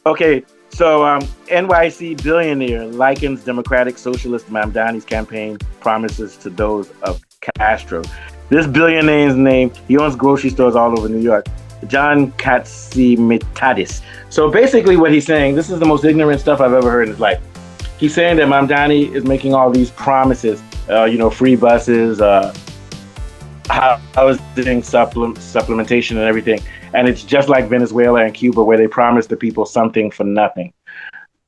Okay, so NYC billionaire likens Democratic Socialist Mamdani's campaign promises to those of Castro. This billionaire's name, he owns grocery stores all over New York. John Katsimitadis. So basically what he's saying, this is the most ignorant stuff I've ever heard in his life. He's saying that Mamdani is making all these promises, free buses, housing supplementation and everything. And it's just like Venezuela and Cuba, where they promise the people something for nothing.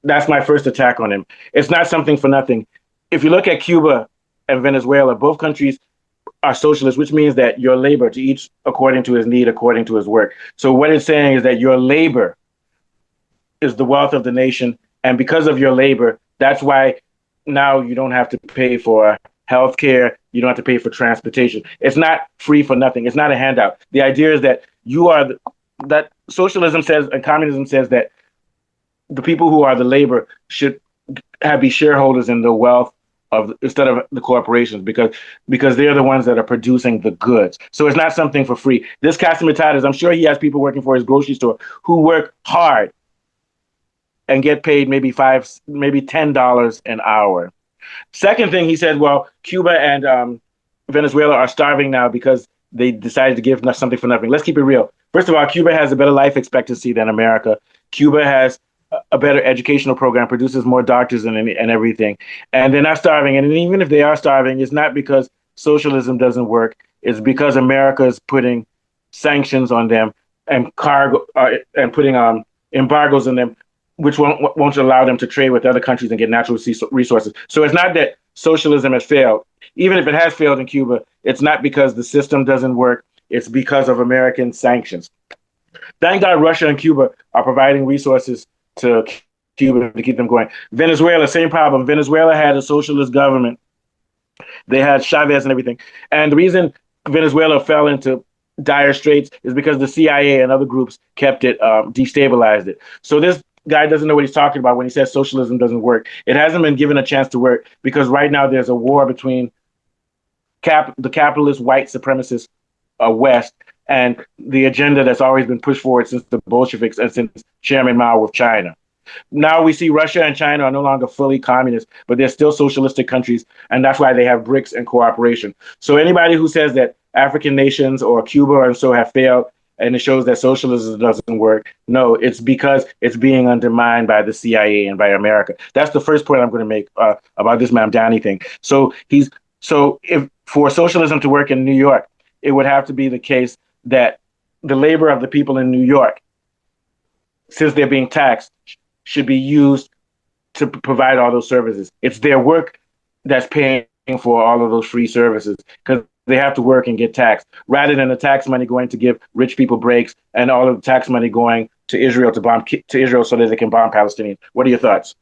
That's my first attack on him. It's not something for nothing. If you look at Cuba and Venezuela, both countries are socialist, which means that your labor, to each according to his need, according to his work. So what it's saying is that your labor is the wealth of the nation. And because of your labor, that's why now you don't have to pay for healthcare. You don't have to pay for transportation. It's not free for nothing. It's not a handout. The idea is that that socialism says and communism says that the people who are the labor should be shareholders in the wealth of instead of the corporations because they're the ones that are producing the goods. So it's not something for free. This Casamatadas, I'm sure he has people working for his grocery store who work hard and get paid maybe $10 an hour. Second thing, he said, well, Cuba and Venezuela are starving now because they decided to give something for nothing. Let's keep it real. First of all, Cuba has a better life expectancy than America. Cuba has a better educational program, produces more doctors and everything. And they're not starving. And even if they are starving, it's not because socialism doesn't work. It's because America is putting sanctions on them and putting embargoes on them, which won't allow them to trade with other countries and get natural resources. So it's not that socialism has failed. Even if it has failed in Cuba, it's not because the system doesn't work. It's because of American sanctions. Thank God Russia and Cuba are providing resources to Cuba to keep them going. Venezuela, same problem. Venezuela had a socialist government. They had Chavez and everything. And the reason Venezuela fell into dire straits is because the CIA and other groups kept it, destabilized it. So this guy doesn't know what he's talking about when he says socialism doesn't work. It hasn't been given a chance to work because right now there's a war between the capitalist white supremacist West and the agenda that's always been pushed forward since the Bolsheviks and since Chairman Mao with China. Now we see Russia and China are no longer fully communist, but they're still socialistic countries, and that's why they have BRICS and cooperation. So anybody who says that African nations or Cuba and so have failed, and it shows that socialism doesn't work, no, it's because it's being undermined by the CIA and by America. That's the first point I'm going to make about this Mamdani thing. So if for socialism to work in New York, it would have to be the case that the labor of the people in New York, since they're being taxed, should be used to provide all those services. It's their work that's paying for all of those free services because they have to work and get taxed, rather than the tax money going to give rich people breaks and all of the tax money going to Israel to Israel so that they can bomb Palestinians. What are your thoughts?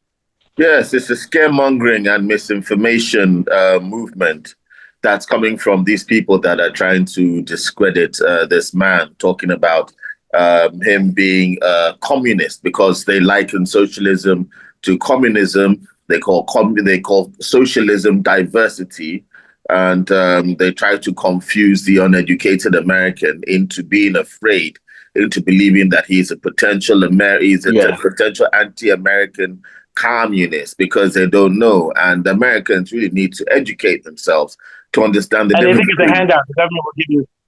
Yes, it's a scaremongering and misinformation movement that's coming from these people that are trying to discredit this man, talking about him being a communist because they liken socialism to communism. They call socialism diversity, and they try to confuse the uneducated American into being afraid, into believing that he's a potential potential anti-American communist because they don't know. And Americans really need to educate themselves to understand the difference. And they think it's a handout.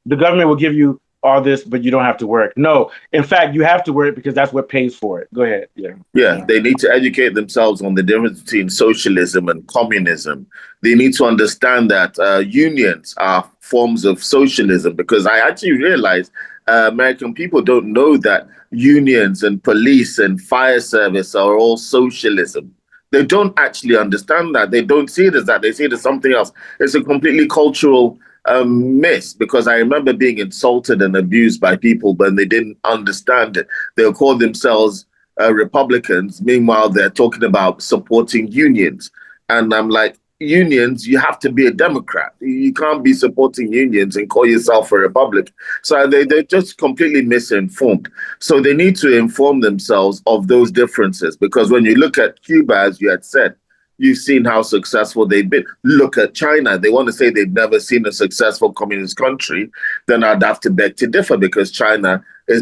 The government will give you all this, but you don't have to work. No, in fact, you have to work because that's what pays for it. Go ahead. Yeah, they need to educate themselves on the difference between socialism and communism. They need to understand that unions are forms of socialism, because I actually realized American people don't know that unions and police and fire service are all socialism. They don't actually understand that. They don't see it as that. They see it as something else. It's a completely cultural miss, because I remember being insulted and abused by people when they didn't understand it. They'll call themselves Republicans. Meanwhile, they're talking about supporting unions. And I'm like, unions, you have to be a Democrat. You can't be supporting unions and call yourself a Republican. So they're just completely misinformed. So they need to inform themselves of those differences, because when you look at Cuba, as you had said, you've seen how successful they've been. Look at China. They want to say they've never seen a successful communist country. Then I'd have to beg to differ, because China is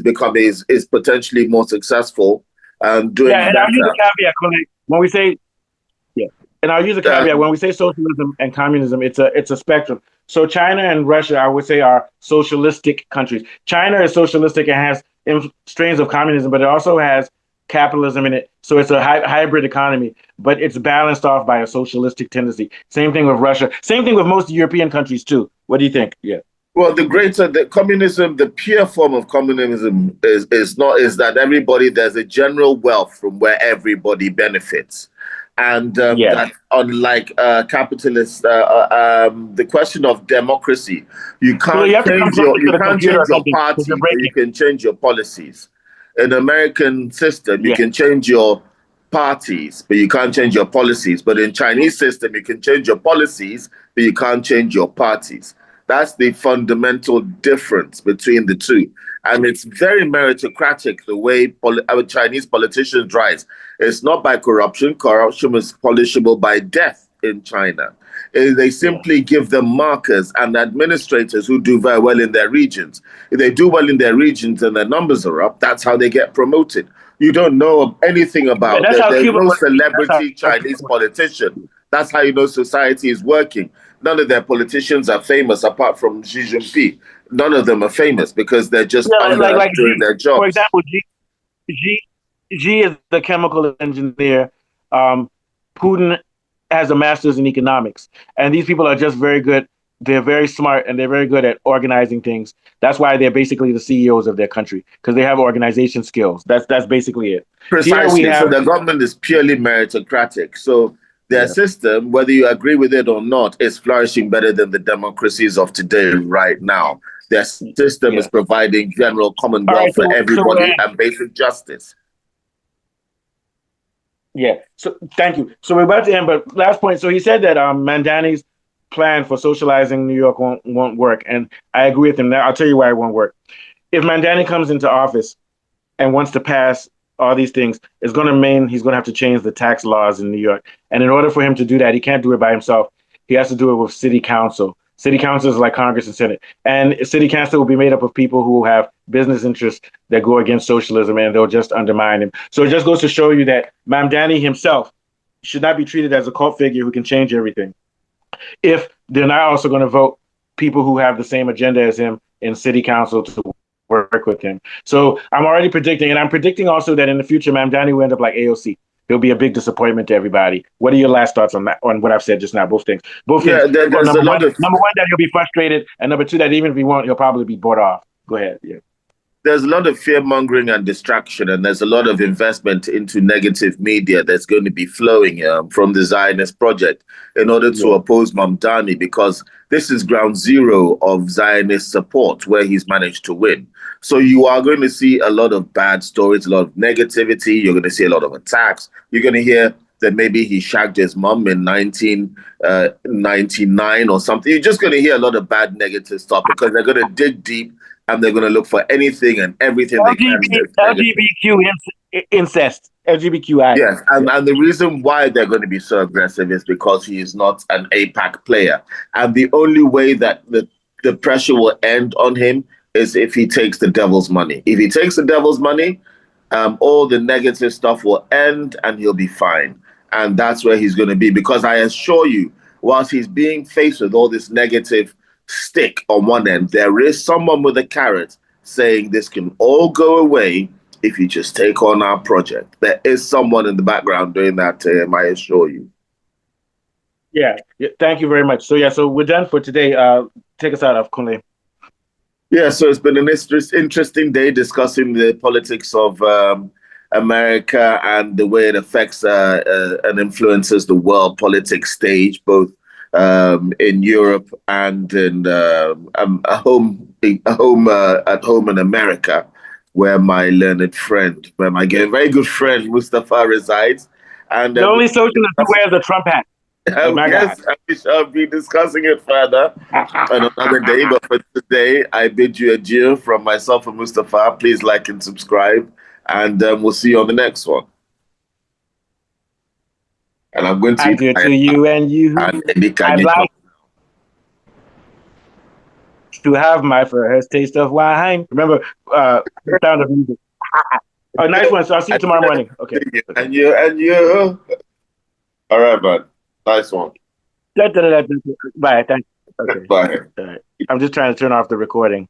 potentially more successful doing Yeah, and I'll use better. a caveat, Kone, when we say yeah, and I'll use a caveat when we say socialism and communism. It's a spectrum. So China and Russia, I would say, are socialistic countries. China is socialistic and has strains of communism, but it also has capitalism in it. So it's a hybrid economy, but it's balanced off by a socialistic tendency. Same thing with Russia. Same thing with most European countries too. What do you think? Yeah. Well, the communism, the pure form of communism is that everybody, there's a general wealth from where everybody benefits, and Yeah. that unlike capitalist, the question of democracy, So you have to come closer you to the can't computer change or your something because you're party, but you breaking. can change your policies. In the American system, you Yeah. can change your parties, but you can't change your policies. But in Chinese system, you can change your policies, but you can't change your parties. That's the fundamental difference between the two. And it's very meritocratic the way our Chinese politicians rise. It's not by corruption. Corruption is punishable by death in China. They Yeah. simply give them markers and administrators who do very well in their regions. If they do well in their regions and their numbers are up, that's how they get promoted. You don't know anything Yeah, about that's that. how There's Cuba no works. That's celebrity how Cuba Chinese works. politician. That's how you know society is working. None of their politicians are famous apart from Xi Jinping. None of them are famous because they're just Yeah, under like doing G, their for jobs. example, G, G is the chemical engineer. Um, Putin has a master's in economics, and these people are just very good. They're very smart and they're very good at organizing things. That's why they're basically the CEOs of their country because they have organization skills. That's basically it. Here we Precisely. So have the government is purely meritocratic. So their yeah, system, whether you agree with it or not, is flourishing better than the democracies of today right now. Their system is yeah. providing general All right, commonwealth for so everybody and basic justice. yeah. So thank you. So we're about to end, but last point. So he said that Mandani's plan for socializing New York won't work, and I agree with him. Now I'll tell you why it won't work. If Mandani comes into office and wants to pass all these things, it's going to mean he's going to have to change the tax laws in New York. And in order for him to do that, he can't do it by himself. He has to do it with city council. City council is like Congress and Senate. And city council will be made up of people who have business interests that go against socialism and they'll just undermine him. So it just goes to show you that Mamdani himself should not be treated as a cult figure who can change everything. If they're not also going to vote people who have the same agenda as him in city council to work with him. So I'm already predicting, and I'm predicting also that in the future, Mamdani will end up like AOC. He'll be a big disappointment to everybody. What are your last thoughts on that? On what I've said just now? Both things. Both things. Yeah, Well, there's a lot of number one, that he'll be frustrated, and number two, that even if he won't, he'll probably be bought off. Go ahead. Yeah. there's a lot of fear mongering and distraction, and there's a lot of investment into negative media that's going to be flowing from the Zionist project in order to Yeah. oppose Mamdani, because this is ground zero of Zionist support where he's managed to win. So you are going to see a lot of bad stories, a lot of negativity. You're going to see a lot of attacks. You're going to hear that maybe he shagged his mom in 1999 or something. You're just going to hear a lot of bad negative stuff because they're going to dig deep and they're going to look for anything and everything they can that's negative. LGBTQ incest. LGBTQI. Yes, Yeah. and the reason why they're going to be so aggressive is because he is not an APAC player. And the only way that the pressure will end on him is if he takes the devil's money. If he takes the devil's money, all the negative stuff will end and he'll be fine. And that's where he's going to be. Because I assure you, whilst he's being faced with all this negative stick on one end, there is someone with a carrot saying this can all go away if you just take on our project. There is someone in the background doing that to him, I assure you. Yeah. Thank you very much. So yeah, so we're done for today. Take us out of Kunle. Yeah, so it's been an interesting day discussing the politics of America and the way it affects and influences the world politics stage, both in Europe and in a home at home in America, where my learned friend, where my very good friend Mustafa resides. And The only socialist who wears a Trump hat. My yes, God. we shall be discussing it further on another day. But for today, I bid you adieu from myself and Mustafa. Please like and subscribe, and we'll see you on the next one. And I'm going to Adieu to you and you. and I'd like to have my first taste of wine. Remember, Sound of Music. Oh, nice one. So I'll see you tomorrow morning. Okay. And you. All right, man. Nice one. Bye. Thanks. Okay. Bye. All right. I'm just trying to turn off the recording.